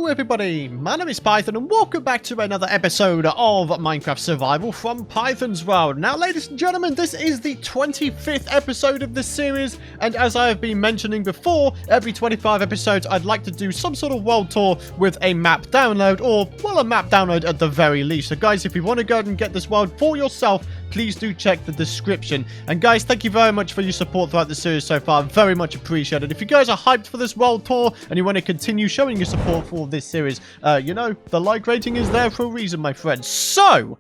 Hello everybody, my name is Python and welcome back to another episode of Minecraft Survival from Python's World. Now ladies and gentlemen, this is the 25th episode of this series, and as I have been mentioning before, every 25 episodes I'd like to do some sort of world tour with a map download, or well, a map download at the very least. So guys, if you want to go and get this world for yourself, please do check the description. And guys, thank you very much for your support throughout the series so far, very much appreciated. If you guys are hyped for this world tour and you want to continue showing your support for this series, you know, the like rating is there for a reason, my friends. So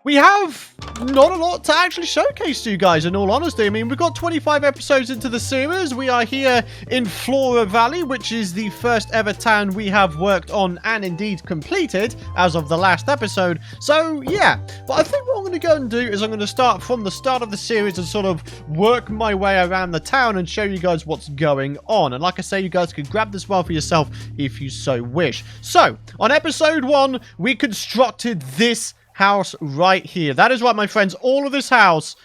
we have not a lot to actually showcase to you guys, in all honesty. I mean, we've got 25 episodes into the series. We are here in Flora Valley, which is the first ever town we have worked on and indeed completed as of the last episode. So, yeah. But I think what I'm going to go and do is I'm going to start from the start of the series and sort of work my way around the town and show you guys what's going on. And like I say, you guys can grab this world for yourself if you so wish. So, on episode 1, we constructed this house right here. That is right, my friends. All of this house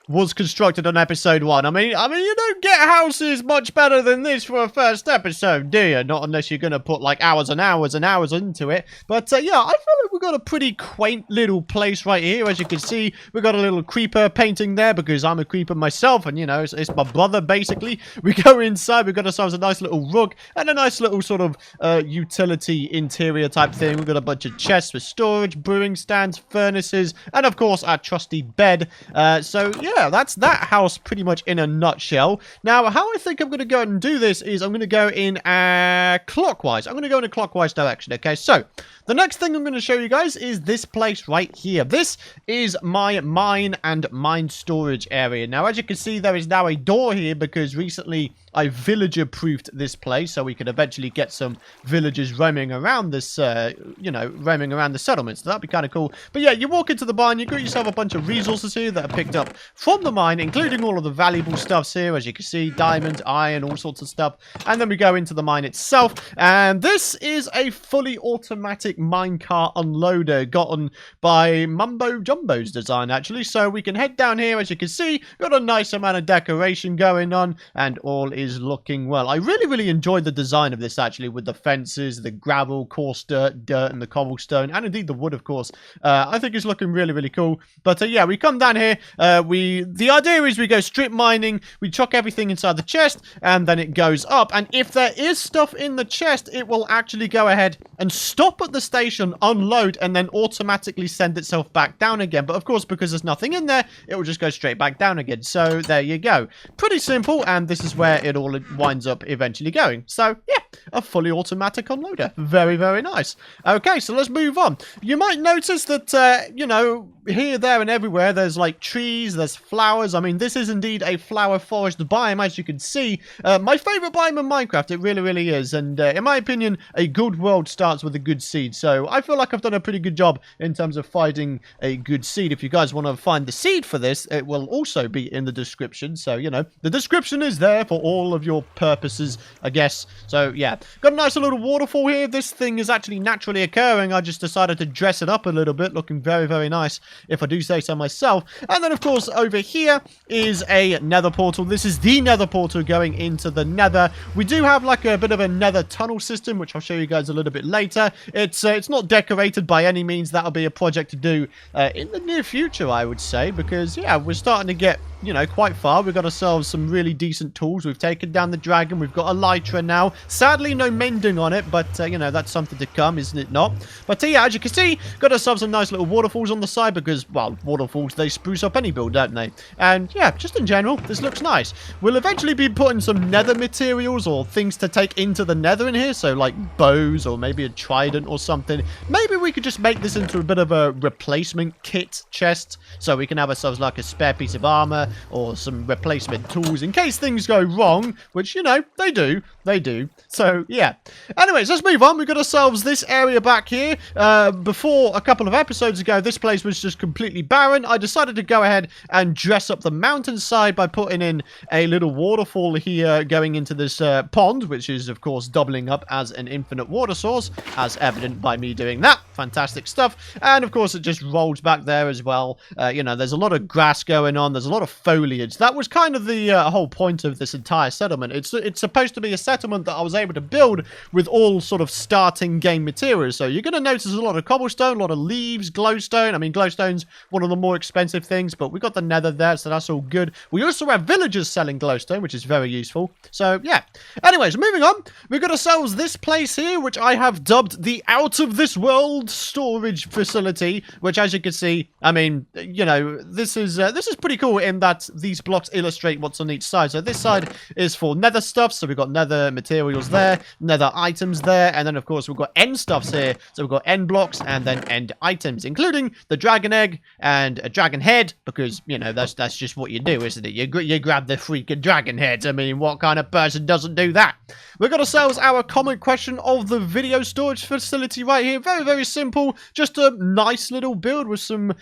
was constructed on episode 1. I mean, you don't get houses much better than this for a first episode, do you? Not unless you're going to put like hours and hours and hours into it. But yeah, I feel like we've got a pretty quaint little place right here. As you can see, we've got a little creeper painting there because I'm a creeper myself, and you know, it's my brother basically. We go inside, we've got ourselves a nice little rug and a nice little sort of utility interior type thing. We've got a bunch of chests for storage, brewing stands, furnaces, and of course our trusty bed. So yeah, that's that house pretty much in a nutshell. Now, how I think I'm going to go and do this is I'm going to go in clockwise. I'm going to go in a clockwise direction, okay? So, the next thing I'm going to show you guys is this place right here. This is my mine and mine storage area. Now, as you can see, there is now a door here because recently I villager-proofed this place so we can eventually get some villagers roaming around this, you know, roaming around the settlements. So that'd be kind of cool. But yeah, you walk into the mine, you got yourself a bunch of resources here that are picked up from the mine, including all of the valuable stuffs here, as you can see, diamonds, iron, all sorts of stuff. And then we go into the mine itself, and this is a fully automatic minecart unloader gotten by Mumbo Jumbo's design, actually. So we can head down here, as you can see, got a nice amount of decoration going on, and all is looking well. I really enjoyed the design of this, actually, with the fences, the gravel, coarse dirt, and the cobblestone, and indeed the wood, of course. I think it's looking really cool. But yeah, we come down here, the idea is we go strip mining, we chuck everything inside the chest, and then it goes up. And if there is stuff in the chest, it will actually go ahead and stop at the station, unload, and then automatically send itself back down again. But of course, because there's nothing in there, it will just go straight back down again. So there you go. Pretty simple, and this is where it all winds up eventually going. So yeah, a fully automatic unloader. Very nice. Okay, so let's move on. You might notice that, you know, here, there, and everywhere, there's like trees, there's flowers. I mean, this is indeed a flower forest biome, as you can see. My favorite biome in Minecraft, it really is. And in my opinion, a good world starts with a good seed. So I feel like I've done a pretty good job in terms of finding a good seed. If you guys want to find the seed for this, it will also be in the description. So, you know, the description is there for all of your purposes, I guess. So, yeah. Got a nice little waterfall here. This thing is actually naturally occurring. I just decided to dress it up a little bit, looking very nice, if I do say so myself. And then, of course, over here is a nether portal. This is the nether portal going into the nether. We do have like a bit of a nether tunnel system, which I'll show you guys a little bit later. It's not decorated by any means. That'll be a project to do in the near future, I would say, because, yeah, we're starting to get, you know, quite far. We've got ourselves some really decent tools. We've taken down the dragon. We've got a elytra now. Sadly, no mending on it, but, you know, that's something to come, isn't it not? But, yeah, as you can see, got ourselves some nice little waterfalls on the side because, well, waterfalls, they spruce up any build, don't they? And, yeah, just in general, this looks nice. We'll eventually be putting some nether materials or things to take into the nether in here, so, like, bows or maybe a trident or something. Maybe we could just make this into a bit of a replacement kit chest, so we can have ourselves, like, a spare piece of armor or some replacement tools in case things go wrong, which, you know, they do. So, yeah. Anyways, let's move on. We've got ourselves this area back here. Before, a couple of episodes ago, this place was just completely barren. I decided to go ahead and dress up the mountainside by putting in a little waterfall here going into this pond, which is, of course, doubling up as an infinite water source, as evident by me doing that. fantastic stuff. And of course, it just rolls back there as well. You know, there's a lot of grass going on. There's a lot of foliage. That was kind of the whole point of this entire settlement. It's supposed to be a settlement that I was able to build with all sort of starting game materials. So you're going to notice a lot of cobblestone, a lot of leaves, glowstone. I mean, glowstone's one of the more expensive things, but we got the nether there, so that's all good. We also have villagers selling glowstone, which is very useful. So, yeah. Anyways, moving on. We've got ourselves this place here, which I have dubbed the out-of-this-world storage facility, which, as you can see, I mean, you know, this is pretty cool in that these blocks illustrate what's on each side. So this side is for nether stuff, so we've got nether materials there, nether items there, and then, of course, we've got end stuffs here. So we've got end blocks and then end items, including the dragon egg and a dragon head, because, you know, that's just what you do, isn't it? You grab the freaking dragon heads. I mean, what kind of person doesn't do that? We've got ourselves our comment question of the video storage facility right here. Very, very simple. Just a nice little build with some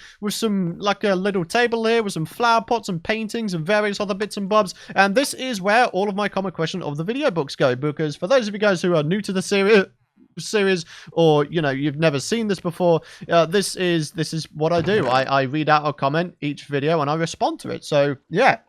like a little table here with some flower pots and paintings and various other bits and bobs. And this is where all of my comment question of the video books go, because for those of you guys who are new to the series, or you know, you've never seen this before, this is what I do. I read out a comment each video and I respond to it. So yeah,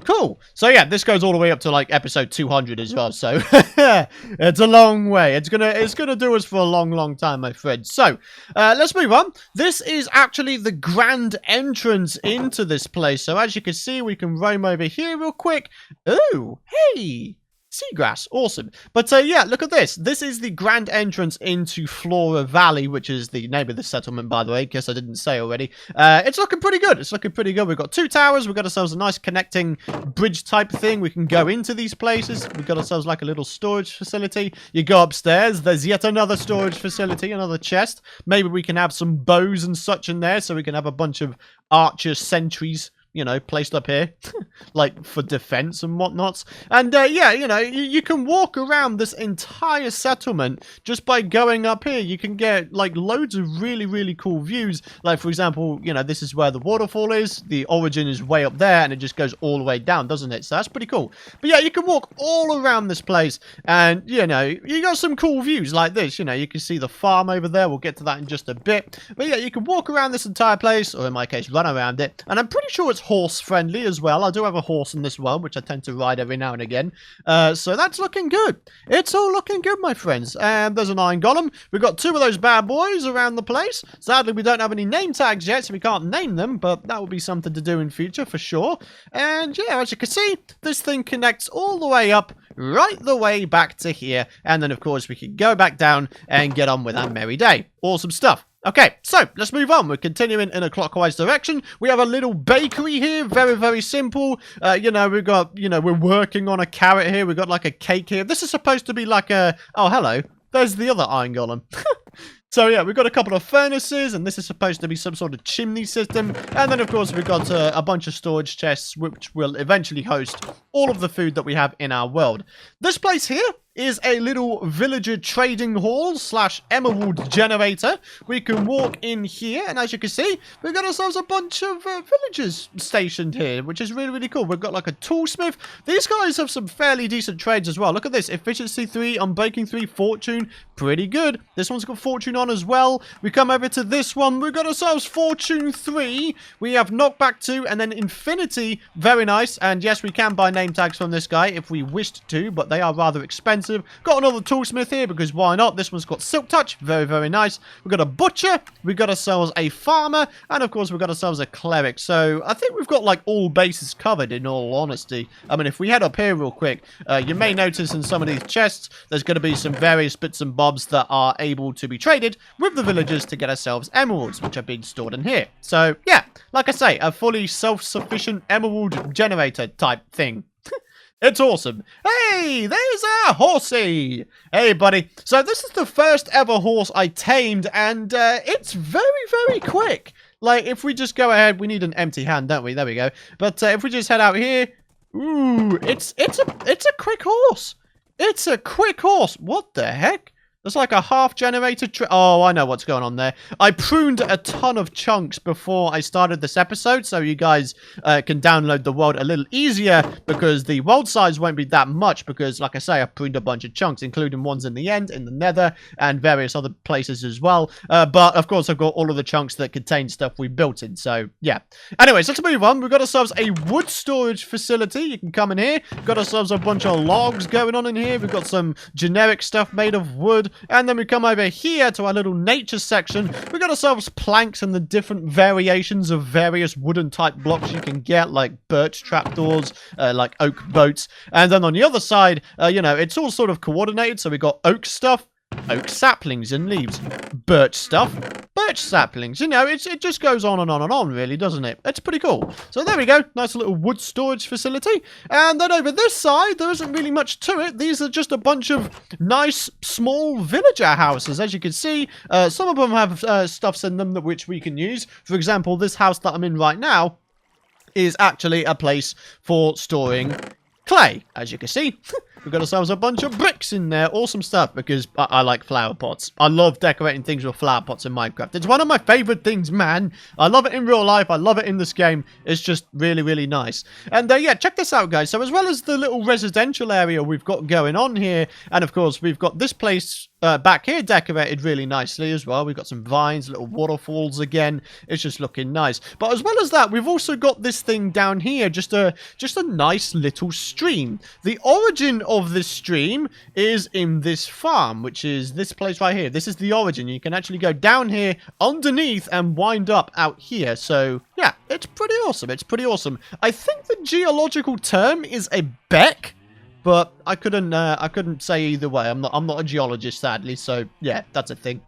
cool. So yeah, this goes all the way up to like episode 200 as well, so it's a long way. It's gonna do us for a long time, my friend. So let's move on. This is actually the grand entrance into this place. So as you can see, we can roam over here real quick. Oh, hey, seagrass, awesome. But yeah, look at this. This is the grand entrance into Flora Valley, which is the name of the settlement, by the way, in case I didn't say already. It's looking pretty good. It's looking pretty good. We've got 2 towers. We've got ourselves a nice connecting bridge type thing. We can go into these places. We've got ourselves like a little storage facility. You go upstairs. There's yet another storage facility, another chest. Maybe we can have some bows and such in there, so we can have a bunch of archer sentries, you know, placed up here, like for defense and whatnot. And yeah, you know, you can walk around this entire settlement just by going up here. You can get like loads of really cool views. Like, for example, you know, this is where the waterfall is. The origin is way up there and it just goes all the way down, doesn't it? So that's pretty cool. But yeah, you can walk all around this place and, you know, you got some cool views like this. You know, you can see the farm over there. We'll get to that in just a bit. But yeah, you can walk around this entire place, or in my case, run around it. And I'm pretty sure it's horse friendly as well. I do have a horse in this one, which I tend to ride every now and again. So that's looking good. It's all looking good, my friends. And there's an iron golem. We've got 2 of those bad boys around the place. Sadly, we don't have any name tags yet, so we can't name them, but that will be something to do in future for sure. And yeah, as you can see, this thing connects all the way up, right the way back to here. And then, of course, we can go back down and get on with our merry day. Awesome stuff. Okay, so let's move on. We're continuing in a clockwise direction. We have a little bakery here. Very simple. You know, we've got, you know, we're working on a carrot here. We've got like a cake here. This is supposed to be like a... Oh, hello. There's the other iron golem. So yeah, we've got a couple of furnaces, and this is supposed to be some sort of chimney system. And then, of course, we've got a bunch of storage chests, which will eventually host all of the food that we have in our world. This place here is a little villager trading hall / emerald generator. We can walk in here, and as you can see, we've got ourselves a bunch of villagers stationed here, which is really cool. We've got like a toolsmith. These guys have some fairly decent trades as well. Look at this. Efficiency 3, unbreaking 3, fortune. Pretty good. This one's got fortune on as well. We come over to this one. We've got ourselves fortune 3. We have knockback 2, and then infinity. Very nice. And yes, we can buy name tags from this guy if we wished to, but they are rather expensive. Got another toolsmith here, because why not? This one's got silk touch. Very nice. We've got a butcher. We've got ourselves a farmer. And of course, we've got ourselves a cleric. So I think we've got like all bases covered, in all honesty. I mean, if we head up here real quick, you may notice in some of these chests, there's going to be some various bits and bobs that are able to be traded with the villagers to get ourselves emeralds, which are being stored in here. So yeah, like I say, a fully self-sufficient emerald generator type thing. It's awesome. Hey, there's our horsey. Hey, buddy. So this is the first ever horse I tamed, and it's very quick. Like, if we just go ahead, we need an empty hand, don't we? There we go. But if we just head out here, ooh, it's a quick horse. It's a quick horse. What the heck? There's like a half generated oh, I know what's going on there. I pruned a ton of chunks before I started this episode, so you guys can download the world a little easier, because the world size won't be that much, because, like I say, I pruned a bunch of chunks, including ones in the end, in the nether, and various other places as well. But, of course, I've got all of the chunks that contain stuff we built in, so, yeah. Anyways, let's move on. We've got ourselves a wood storage facility. You can come in here. Got ourselves a bunch of logs going on in here. We've got some generic stuff made of wood. And then we come over here to our little nature section. We got ourselves planks and the different variations of various wooden type blocks you can get, like birch trapdoors, like oak boats. And then on the other side, you know, it's all sort of coordinated. So we got oak stuff, oak saplings and leaves, birch stuff, birch saplings. You know, it just goes on and on and on, really, doesn't it? It's pretty cool. So there we go. Nice little wood storage facility. And then over this side, there isn't really much to it. These are just a bunch of nice, small villager houses. As you can see, some of them have stuffs in them which we can use. For example, this house that I'm in right now is actually a place for storing clay, as you can see. We've got ourselves a bunch of bricks in there. Awesome stuff, because I like flower pots. I love decorating things with flower pots in Minecraft. It's one of my favorite things, man. I love it in real life. I love it in this game. It's just really, really nice. And yeah, check this out, guys. So as well as the little residential area we've got going on here, and of course, we've got this place back here decorated really nicely as well. We've got some vines, little waterfalls again. It's just looking nice. But as well as that, we've also got this thing down here, just a nice little stream. The origin of this stream is in this farm, which is this place right here. This is the origin. You can actually go down here underneath and wind up out here. So yeah, it's pretty awesome. It's pretty awesome. I think the geological term is a beck, but I couldn't say either way. I'm not a geologist, sadly. So yeah, that's a thing.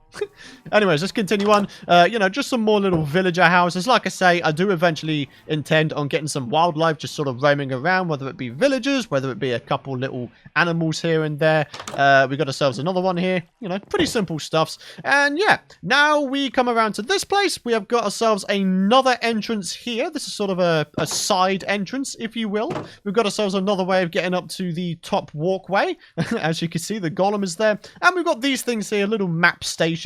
Anyways, let's continue on. You know, just some more little villager houses. Like I say, I do eventually intend on getting some wildlife just sort of roaming around, whether it be villagers, whether it be a couple little animals here and there. We got ourselves another one here. You know, pretty simple stuffs. And yeah, now we come around to this place. We have got ourselves another entrance here. This is sort of a side entrance, if you will. We've got ourselves another way of getting up to the top walkway. As you can see, the golem is there. And we've got these things here, little map stations.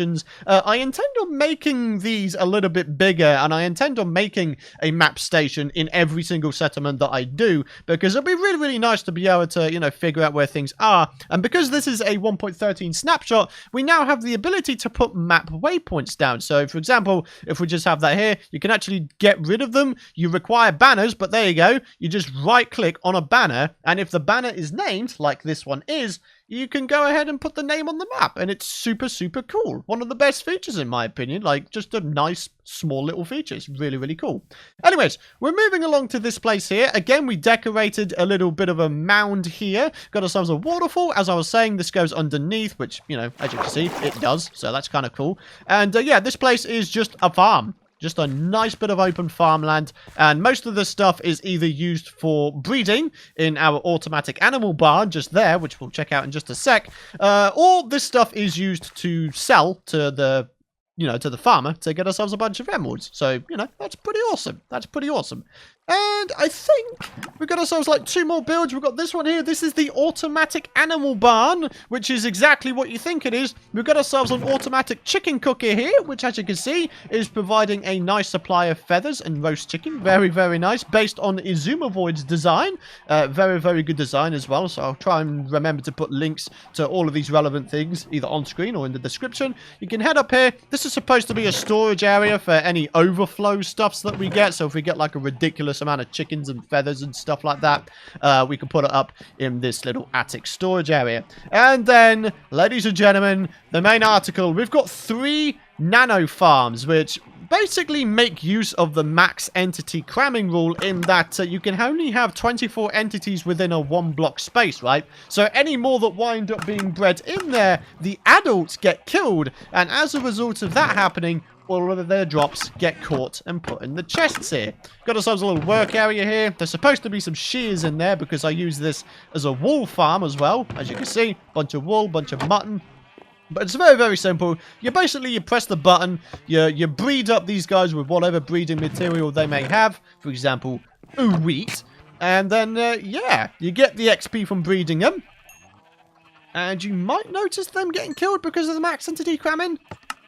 I intend on making these a little bit bigger, and I intend on making a map station in every single settlement that I do, because it'll be really, really nice to be able to, you know, figure out where things are. And because this is a 1.13 snapshot, we now have the ability to put map waypoints down. So, for example, if we just have that here, you can actually get rid of them. You require banners, but there you go. You just right-click on a banner, and if the banner is named, like this one is, you can go ahead and put the name on the map, and it's super, super cool. One of the best features, in my opinion. Like, just a nice, small little feature. It's really, really cool. Anyways, we're moving along to this place here. Again, we decorated a little bit of a mound here. Got ourselves a waterfall. As I was saying, this goes underneath, which, you know, as you can see, it does. So that's kind of cool. And yeah, this place is just a farm. Just a nice bit of open farmland, and most of the stuff is either used for breeding in our automatic animal barn just there, which we'll check out in just a sec, or this stuff is used to sell to the, you know, to the farmer to get ourselves a bunch of emeralds. So, you know, that's pretty awesome. That's pretty awesome. And I think we've got ourselves like 2 more builds. We've got this one here. This is the automatic animal barn, which is exactly what you think it is. We've got ourselves an automatic chicken cooker here, which, as you can see, is providing a nice supply of feathers and roast chicken. Very, very nice. Based on Izumavoid's design. Very, very good design as well. So I'll try and remember to put links to all of these relevant things, either on screen or in the description. You can head up here. This is supposed to be a storage area for any overflow stuffs that we get. So if we get like a ridiculous amount of chickens and feathers and stuff like that, we can put it up in this little attic storage area. And then, ladies and gentlemen, the main article. We've got 3 nano farms, which basically make use of the max entity cramming rule, in that you can only have 24 entities within a 1 block space, right? So any more that wind up being bred in there, the adults get killed, and as a result of that happening, all of their drops get caught and put in the chests here. Got ourselves a little work area here. There's supposed to be some shears in there because I use this as a wool farm as well. As you can see, bunch of wool, bunch of mutton. But it's very, very simple. You press the button, you breed up these guys with whatever breeding material they may have. For example, wheat. And then, yeah, you get the XP from breeding them. And you might notice them getting killed because of the max entity cramming.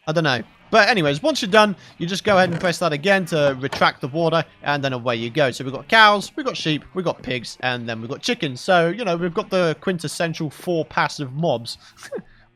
I don't know. But anyways, once you're done, you just go ahead and press that again to retract the water, and then away you go. So we've got cows, we've got sheep, we've got pigs, and then we've got chickens. So, you know, we've got the quintessential 4 passive mobs.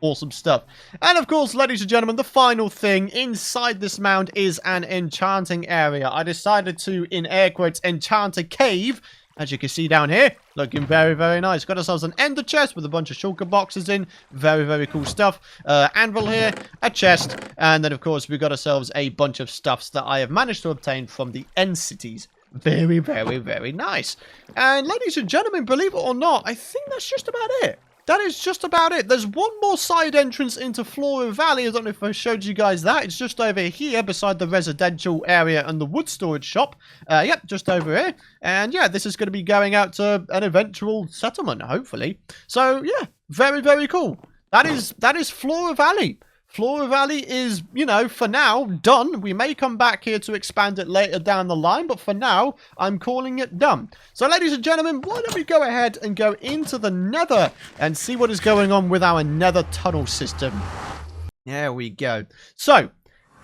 Awesome stuff. And of course, ladies and gentlemen, the final thing inside this mound is an enchanting area. I decided to, in air quotes, enchant a cave. As you can see down here, looking very, very nice. Got ourselves an ender chest with a bunch of shulker boxes in. Very, very cool stuff. Anvil here, a chest, and then, of course, we've got ourselves a bunch of stuffs that I have managed to obtain from the end cities. Very, very, very nice. And ladies and gentlemen, believe it or not, I think that's just about it. That is just about it. There's one more side entrance into Flora Valley. I don't know if I showed you guys that. It's just over here beside the residential area and the wood storage shop. Yep, just over here. And yeah, this is going to be going out to an eventual settlement, hopefully. So yeah, very, very cool. That is Flora Valley. Flora Valley is, you know, for now, done. We may come back here to expand it later down the line, but for now, I'm calling it done. So, ladies and gentlemen, why don't we go ahead and go into the Nether and see what is going on with our Nether tunnel system. There we go. So,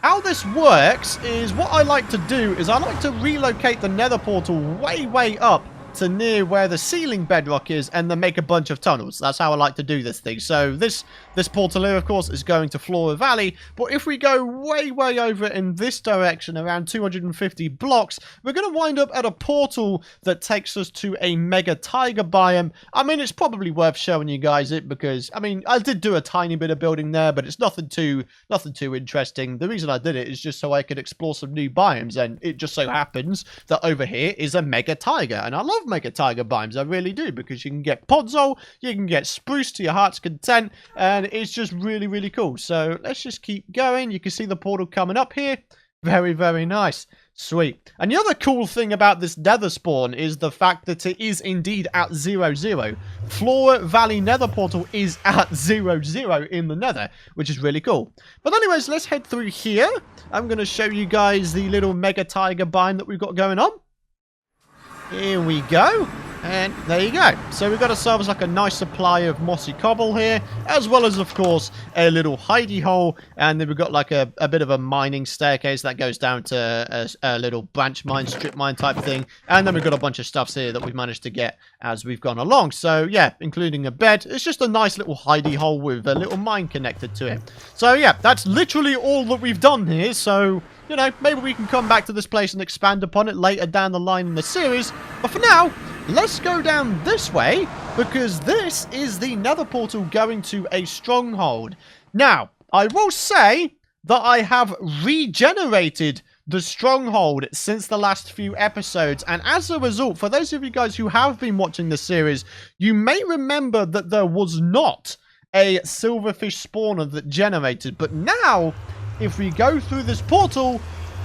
how this works is what I like to do is I like to relocate the Nether portal way, way up to near where the ceiling bedrock is, and then make a bunch of tunnels. That's how I like to do this thing. So this portal here, of course, is going to Flora Valley, but if we go way, way over in this direction, around 250 blocks, we're going to wind up at a portal that takes us to a mega tiger biome. I mean, it's probably worth showing you guys it because, I mean, I did do a tiny bit of building there, but it's nothing too interesting. The reason I did it is just so I could explore some new biomes, and it just so happens that over here is a mega tiger, and I love mega tiger biomes. I really do, because you can get podzol, you can get spruce to your heart's content, and it's just really, really cool. So let's just keep going. You can see the portal coming up here. Very, very nice. Sweet. And the other cool thing about this nether spawn is the fact that it is indeed at 0-0. Flora Valley Nether Portal is at 0-0 in the nether, which is really cool. But anyways, let's head through here. I'm going to show you guys the little mega tiger biome that we've got going on. Here we go. And there you go. So we've got ourselves like a nice supply of mossy cobble here, as well as, of course, a little hidey hole. And then we've got like a bit of a mining staircase that goes down to a little branch mine, strip mine type thing. And then we've got a bunch of stuffs here that we've managed to get as we've gone along. So yeah, including a bed. It's just a nice little hidey hole with a little mine connected to it. So yeah, that's literally all that we've done here. So, you know, maybe we can come back to this place and expand upon it later down the line in the series. But for now, let's go down this way, because this is the nether portal going to a stronghold. Now, I will say that I have regenerated the stronghold since the last few episodes, and as a result, for those of you guys who have been watching this series, you may remember that there was not a silverfish spawner that generated, but now, if we go through this portal,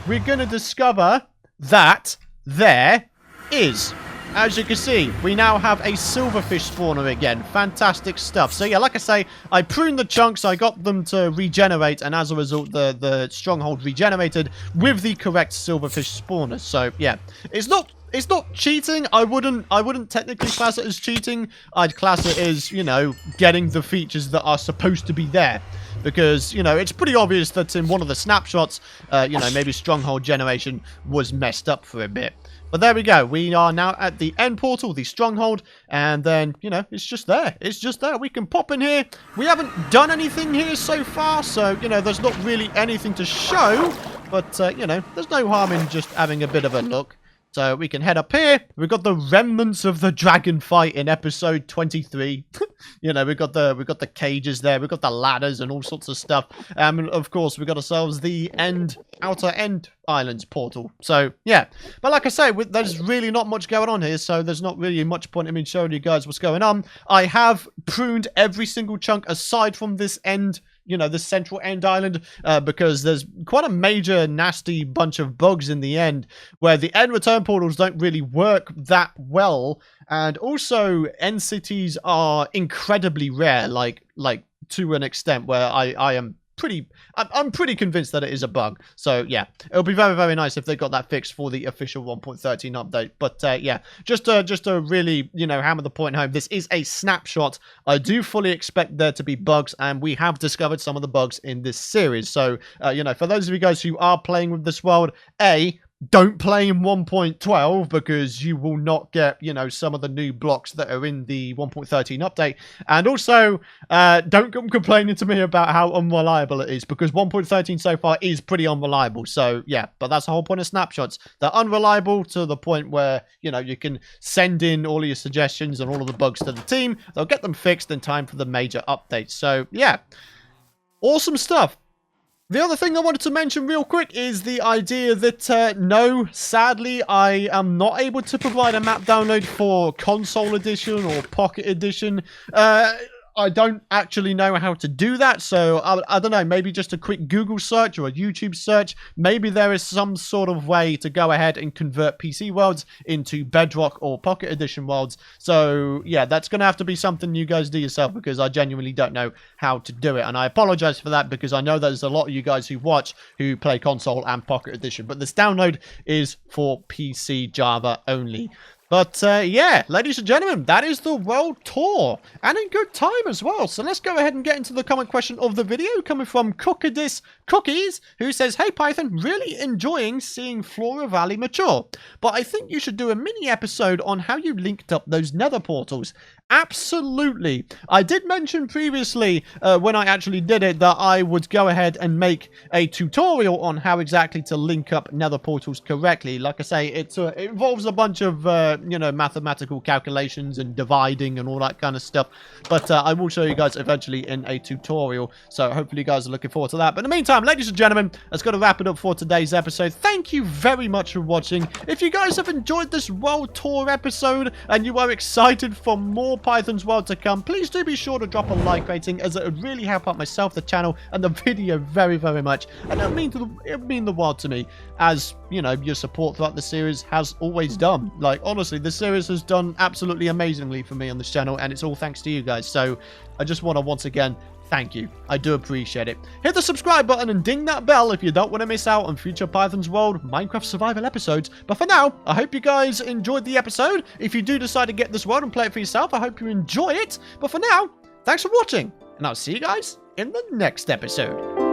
we're going to discover that there is. As you can see, we now have a silverfish spawner again. Fantastic stuff. So yeah, like I say, I pruned the chunks, I got them to regenerate, and as a result, the stronghold regenerated with the correct silverfish spawner. So yeah, it's not cheating. I wouldn't technically class it as cheating. I'd class it as, you know, getting the features that are supposed to be there. Because, you know, it's pretty obvious that in one of the snapshots, you know, maybe stronghold generation was messed up for a bit. But there we go. We are now at the end portal, the stronghold, and then, you know, it's just there. It's just there. We can pop in here. We haven't done anything here so far, so, you know, there's not really anything to show. But, you know, there's no harm in just having a bit of a look. So we can head up here. We've got the remnants of the dragon fight in episode 23. You know, we've got the cages there. We've got the ladders and all sorts of stuff. And of course, we've got ourselves the outer end islands portal. So yeah, but like I say, there's really not much going on here. So there's not really much point in me showing you guys what's going on. I have pruned every single chunk aside from this end, you know, the central end island, because there's quite a major nasty bunch of bugs in the end where the end return portals don't really work that well, and also end cities are incredibly rare, like to an extent where I am I'm pretty convinced that it is a bug. So yeah, it'll be very, very nice if they got that fixed for the official 1.13 update. But yeah, just to really, you know, hammer the point home, this is a snapshot. I do fully expect there to be bugs, and we have discovered some of the bugs in this series. So you know, for those of you guys who are playing with this world, don't play in 1.12 because you will not get, you know, some of the new blocks that are in the 1.13 update. And also, don't come complaining to me about how unreliable it is, because 1.13 so far is pretty unreliable. So, yeah, but that's the whole point of snapshots. They're unreliable to the point where, you know, you can send in all of your suggestions and all of the bugs to the team. They'll get them fixed in time for the major updates. So, yeah, awesome stuff. The other thing I wanted to mention real quick is the idea that, no, sadly, I am not able to provide a map download for Console Edition or Pocket Edition. I don't actually know how to do that, so I don't know, maybe just a quick Google search or a YouTube search. Maybe there is some sort of way to go ahead and convert PC worlds into Bedrock or Pocket Edition worlds. So, yeah, that's going to have to be something you guys do yourself, because I genuinely don't know how to do it. And I apologize for that, because I know there's a lot of you guys who watch who play Console and Pocket Edition. But this download is for PC Java only. But, yeah, ladies and gentlemen, that is the world tour, and in good time as well. So let's go ahead and get into the comment question of the video, coming from Cookadis Cookies, who says, "Hey Python, really enjoying seeing Flora Valley mature, but I think you should do a mini episode on how you linked up those nether portals." Absolutely. I did mention previously, when I actually did it, that I would go ahead and make a tutorial on how exactly to link up nether portals correctly. Like I say, it involves a bunch of, you know, mathematical calculations and dividing and all that kind of stuff. But I will show you guys eventually in a tutorial. So hopefully you guys are looking forward to that. But in the meantime, ladies and gentlemen, that's got to wrap it up for today's episode. Thank you very much for watching. If you guys have enjoyed this world tour episode and you are excited for more Python's world to come, please do be sure to drop a like rating, as it would really help out myself, the channel, and the video very, very much. And it would mean the world to me, as, you know, your support throughout the series has always done. Like, honestly, the series has done absolutely amazingly for me on this channel, and it's all thanks to you guys. So I just want to once again thank you. I do appreciate it. Hit the subscribe button and ding that bell if you don't want to miss out on future Python's World Minecraft survival episodes. But for now, I hope you guys enjoyed the episode. If you do decide to get this world and play it for yourself, I hope you enjoy it. But for now, thanks for watching, and I'll see you guys in the next episode.